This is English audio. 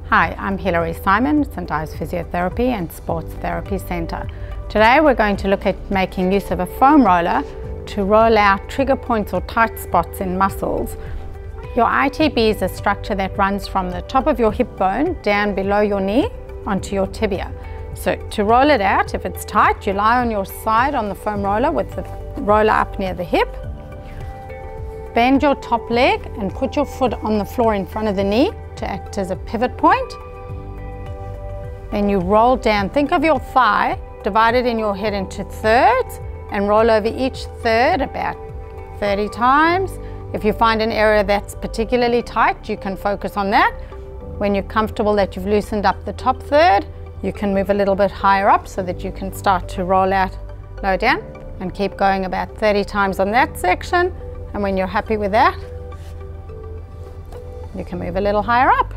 Hi, I'm Hilary Simon, St Ives Physiotherapy and Sports Therapy Centre. Today we're going to look at making use of a foam roller to roll out trigger points or tight spots in muscles. Your ITB is a structure that runs from the top of your hip bone down below your knee onto your tibia. So to roll it out, if it's tight, you lie on your side on the foam roller with the roller up near the hip. Bend your top leg and put your foot on the floor in front of the knee to act as a pivot point. Then you roll down. Think of your thigh divided in your head into thirds and roll over each third about 30 times. If you find an area that's particularly tight, you can focus on that. When you're comfortable that you've loosened up the top third, you can move a little bit higher up so that you can start to roll out low down and keep going about 30 times on that section. And when you're happy with that, you can move a little higher up.